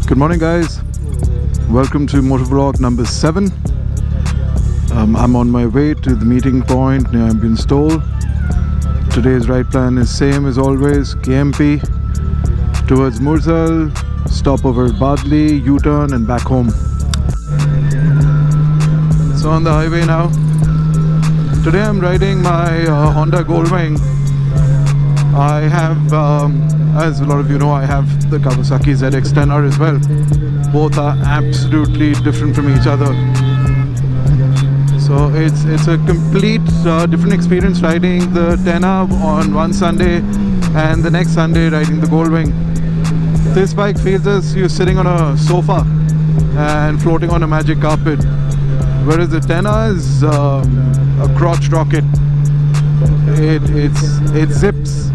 Good morning, guys. Welcome to Motovlog number 7. I'm on my way to the meeting point near Ambient Stall. Today's ride plan is same as always, KMP towards Mursal, stop over at Badli, U-turn and back home. So on the highway now. Today I'm riding my Honda Goldwing. I have, as a lot of you know, I have the Kawasaki ZX-10R as well. Both are absolutely different from each other. So it's a complete different experience riding the 10R on one Sunday and the next Sunday riding the Goldwing. This bike feels as you're sitting on a sofa and floating on a magic carpet, whereas the 10R is a crotch rocket. It zips,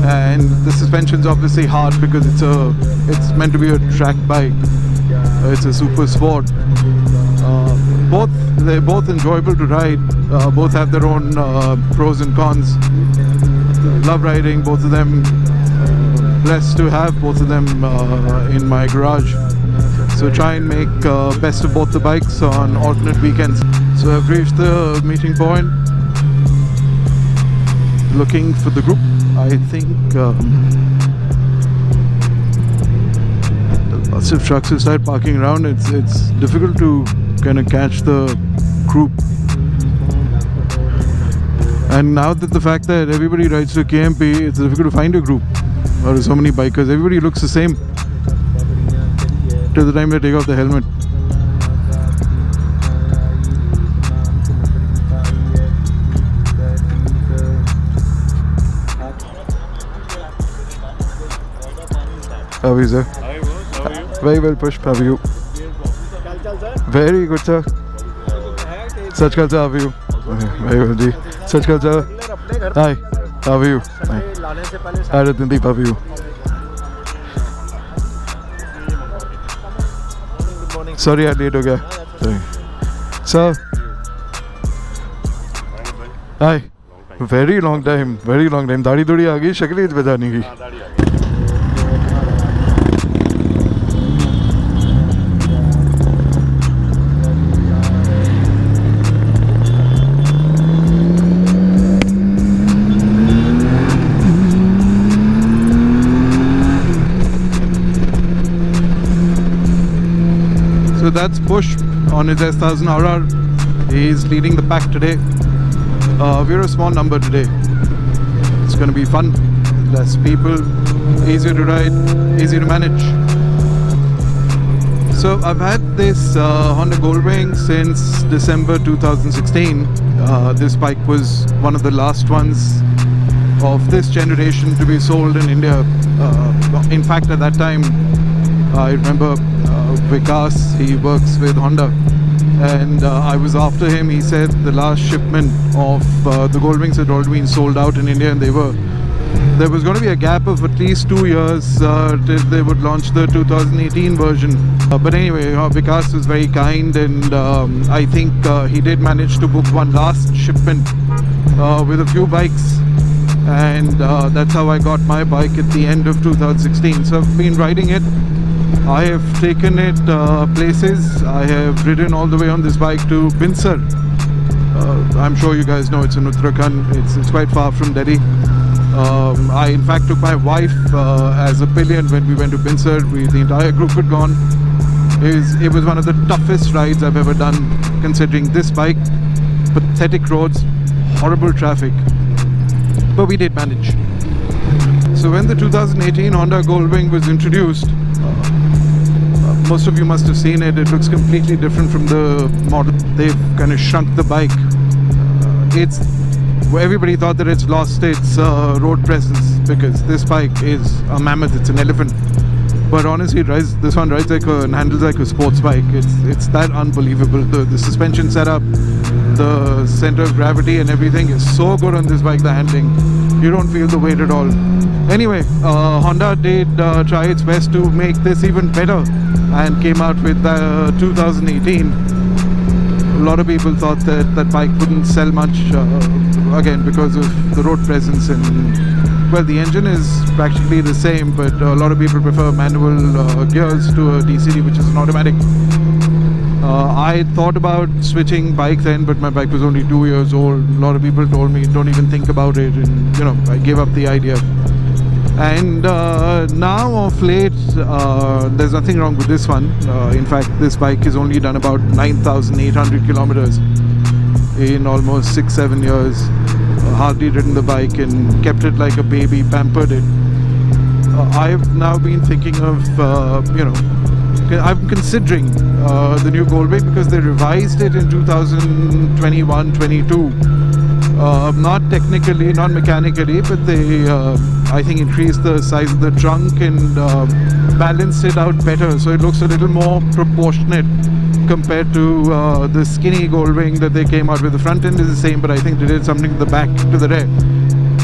and the suspension's obviously hard because it's meant to be a track bike. It's a super sport. They're both enjoyable to ride. Both have their own pros and cons. Love riding both of them. Blessed to have both of them in my garage. So try and make best of both the bikes on alternate weekends. So I've reached the meeting point. Looking for the group. I think lots of trucks have started parking around. It's difficult to kind of catch the group. And now that the fact that everybody rides to KMP, it's difficult to find a group. There are so many bikers. Everybody looks the same till the time they take off the helmet. How are you, sir? How are you? How are you? Very well, Pushp. How are you? Very good, sir. Sachkal, sir. How are you? Very well, ji. Sachkal, sir. Hi. How are you? Hi. Hi, Ratandeep. How are you? Sorry, I late ho gaya. Sorry. Sir. Hi. Very long time. Very long time. दाढ़ी थोड़ी आ गई, शक्ल ही बजाने की. So that's Push on his S1000RR. He's leading the pack today. We're a small number today. It's going to be fun. Less people, easier to ride, easier to manage. So I've had this Honda Goldwing since December 2016. This bike was one of the last ones of this generation to be sold in India. In fact, at that time, I remember Vikas, he works with Honda, and I was after him. He said the last shipment of the Goldwings had already been sold out in India, and there was going to be a gap of at least 2 years till they would launch the 2018 version. But anyway, Vikas was very kind, and I think he did manage to book one last shipment with a few bikes, and that's how I got my bike at the end of 2016. So I've been riding it. I have taken it places. I have ridden all the way on this bike to Binsar. I'm sure you guys know it's in Uttarakhand. It's quite far from Delhi. I in fact took my wife as a pillion when we went to Binsar. The entire group had gone. It was one of the toughest rides I've ever done, considering this bike. Pathetic roads, horrible traffic, but we did manage. So when the 2018 Honda Goldwing was introduced, most of you must have seen it. It looks completely different from the model. They've kind of shrunk the bike. Everybody thought that it's lost its road presence because this bike is a mammoth. It's an elephant. But honestly, this one rides like and handles like a sports bike. It's that unbelievable. The suspension setup, the center of gravity and everything is so good on this bike. The handling, you don't feel the weight at all. Anyway, Honda did try its best to make this even better and came out with 2018, lot of people thought that that bike wouldn't sell much, again because of the road presence, and well, the engine is practically the same, but a lot of people prefer manual gears to a DCT, which is an automatic. I thought about switching bike then, but my bike was only 2 years old. A lot of people told me don't even think about it, and you know, I gave up the idea. And now of late, there's nothing wrong with this one. In fact, this bike has only done about 9,800 kilometers in almost 6-7 years. Hardly ridden the bike and kept it like a baby, pampered it. I've now been thinking of, you know, I'm considering the new Goldwing because they revised it in 2021-22. Not technically, not mechanically, but they, I think, increased the size of the trunk and balanced it out better, so it looks a little more proportionate compared to the skinny Goldwing that they came out with. The front end is the same, but I think they did something to the back, to the rear.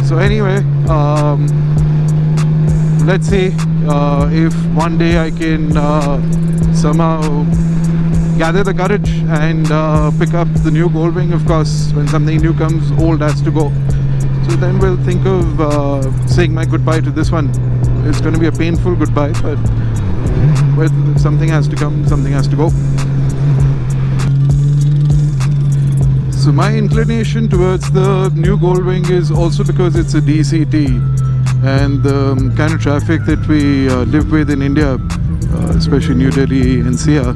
So anyway, let's see if one day I can somehow gather the courage and pick up the new Goldwing. Of course, when something new comes, old has to go. So then we'll think of saying my goodbye to this one. It's going to be a painful goodbye, but well, something has to come, something has to go. So my inclination towards the new Goldwing is also because it's a DCT, and the kind of traffic that we live with in India, especially New Delhi, NCR,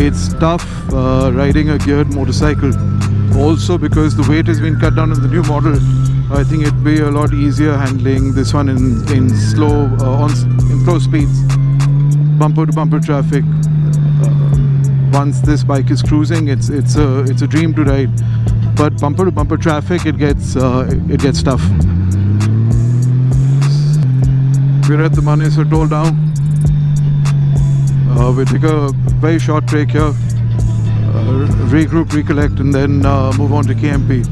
it's tough riding a geared motorcycle. Also because the weight has been cut down on the new model, I think it'd be a lot easier handling this one in slow speeds, bumper to bumper traffic. Once this bike is cruising, it's a dream to ride. But bumper to bumper traffic, it gets tough. We're at the Manesar toll now. We'll take a very short break here, regroup, recollect, and then move on to KMP.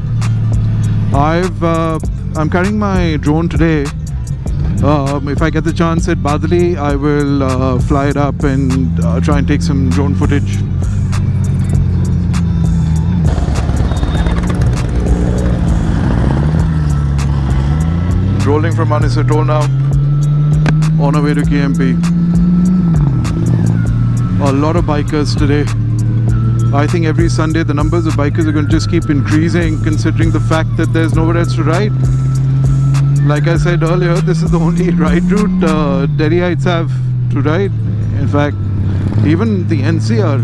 I'm carrying my drone today. If I get the chance at Badali, I will fly it up and try and take some drone footage. Rolling from Manesar toll now, on our way to KMP. A lot of bikers today. I think every Sunday the numbers of bikers are going to just keep increasing, considering the fact that there's nowhere else to ride. Like I said earlier, this is the only ride route Delhiites have to ride. In fact, even the NCR,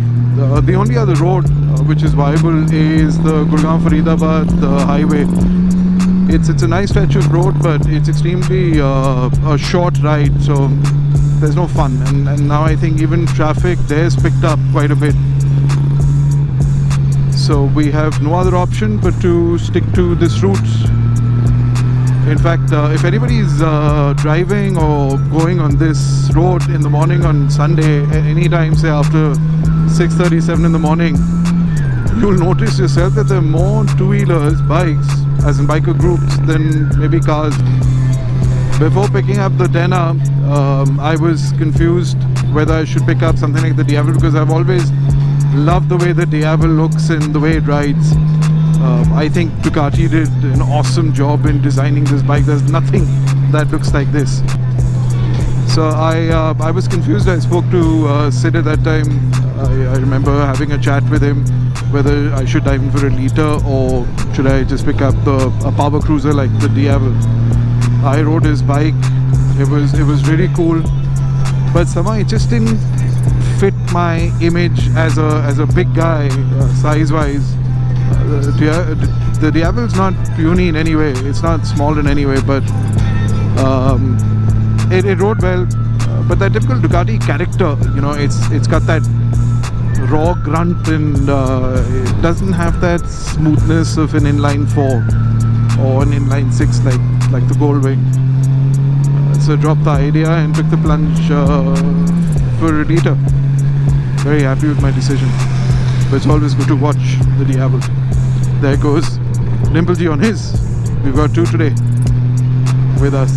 the only other road which is viable is the Gurgaon-Faridabad highway. It's a nice stretch of road, but it's extremely a short ride, so there's no fun. And now I think even traffic there's picked up quite a bit. So we have no other option but to stick to this route. In fact, if anybody's driving or going on this road in the morning on Sunday, any time, say after 6:30, 7 in the morning, you'll notice yourself that there are more two-wheelers, bikes, as in biker groups, than maybe cars. Before picking up the Tenna, I was confused whether I should pick up something like the Diavel, because I've always loved the way the Diavel looks and the way it rides. I think Ducati did an awesome job in designing this bike. There's nothing that looks like this. So I was confused. I spoke to Sid at that time. I remember having a chat with him whether I should dive in for a liter or should I just pick up a power cruiser like the Diavel. I rode his bike. It was really cool, but somehow it just didn't fit my image as a big guy, size-wise. The Diavel's not puny in any way. It's not small in any way, but it rode well. But that typical Ducati character, you know, it's got that raw grunt, and it doesn't have that smoothness of an inline 4 or an inline 6 like the Goldwing. So dropped the idea and took the plunge for a liter. Very happy with my decision. But it's always good to watch the Diavel. There goes Dimplji on his. We've got 2 today with us.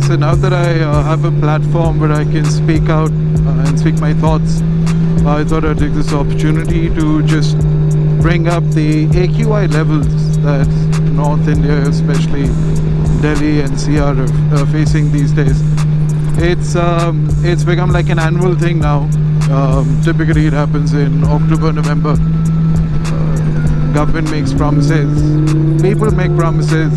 So now that I have a platform where I can speak out and speak my thoughts, I thought I'd take this opportunity to just bring up the AQI levels that North India, especially Delhi NCR, are facing these days. It's become like an annual thing now. Typically it happens in October, November. Government makes promises, people make promises.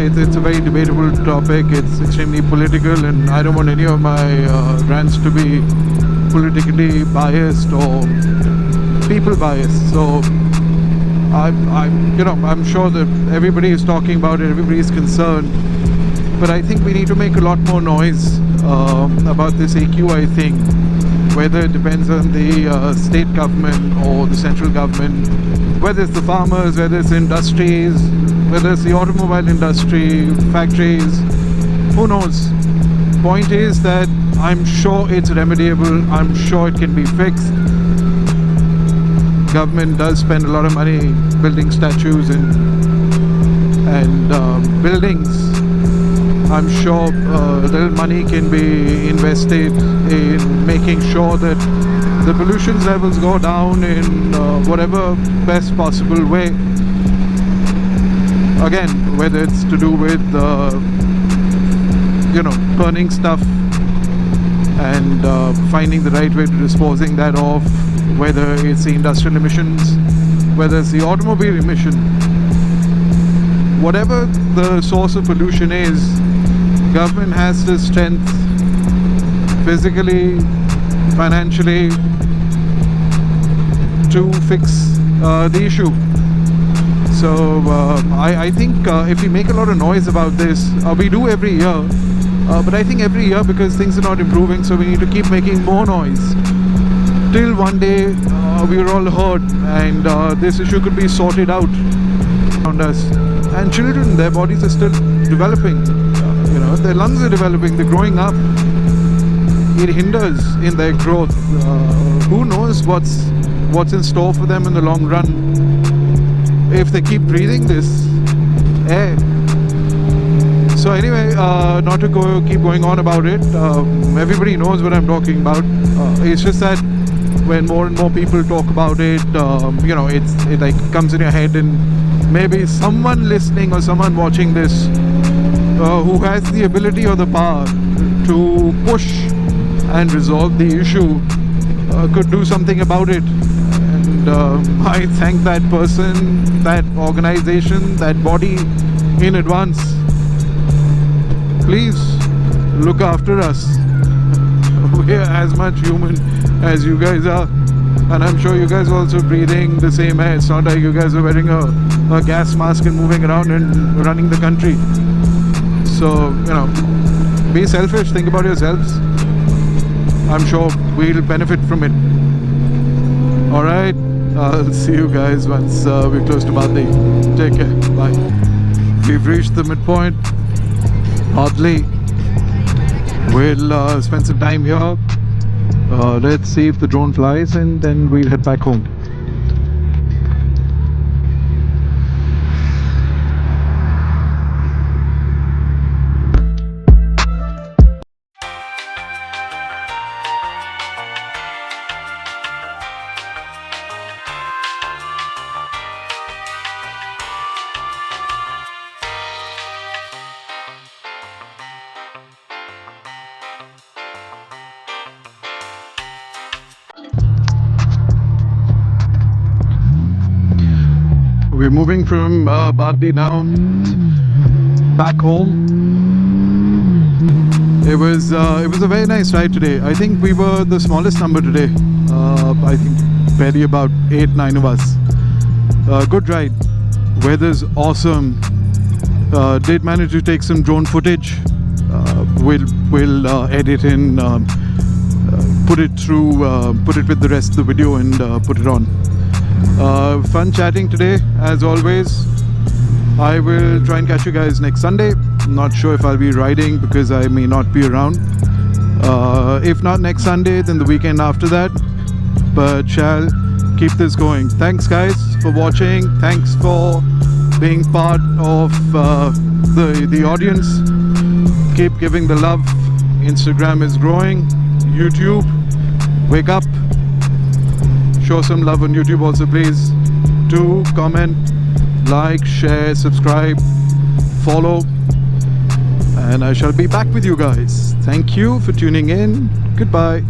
It's a very debatable topic, it's extremely political, and I don't want any of my rants to be politically biased or people biased. So I'm sure that everybody is talking about it, everybody is concerned, but I think we need to make a lot more noise about this AQI thing, whether it depends on the state government or the central government, whether it's the farmers, whether it's industries, whether it's the automobile industry, factories, who knows. Point is that I'm sure it's remediable, I'm sure it can be fixed. Government does spend a lot of money building statues and buildings. I'm sure little money can be invested in making sure that the pollution levels go down in whatever best possible way. Again, whether it's to do with burning stuff and finding the right way to disposing that off, whether it's the industrial emissions, whether it's the automobile emission, whatever the source of pollution is, government has the strength physically, financially to fix the issue. So I think if we make a lot of noise about this, we do every year, but I think every year, because things are not improving, so we need to keep making more noise till one day we're all heard and this issue could be sorted out around us. And children, their bodies are still developing, their lungs are developing, they're growing up. It hinders in their growth. Who knows what's in store for them in the long run if they keep breathing this air. So anyway, not to keep going on about it, everybody knows what I'm talking about. It's just that when more and more people talk about it, it like comes in your head, and maybe someone listening or someone watching this who has the ability or the power to push and resolve the issue could do something about it. And I thank that person, that organization, that body in advance. Please look after us. We're as much human as you guys are, and I'm sure you guys are also breathing the same air. It's not like you guys are wearing a gas mask and moving around and running the country. So, be selfish, think about yourselves. I'm sure we'll benefit from it. Alright, I'll see you guys once we're close to Badli. Take care, bye. We've reached the midpoint, Badli. We'll spend some time here. Let's see if the drone flies, and then we'll head back home. We're moving from Badli now back home. It was a very nice ride today. I think we were the smallest number today. I think barely about 8-9 of us. Good ride. Weather's awesome. Did manage to take some drone footage. We'll edit and put it with the rest of the video and put it on. Fun chatting today, as always. I will try and catch you guys next Sunday. I'm not sure if I'll be riding because I may not be around. If not next Sunday, then the weekend after that. But shall keep this going. Thanks guys for watching. Thanks for being part of the audience. Keep giving the love. Instagram is growing. YouTube. Wake up. Show some love on YouTube also, please. Do comment, like, share, subscribe, follow, and I shall be back with you guys. Thank you for tuning in. Goodbye.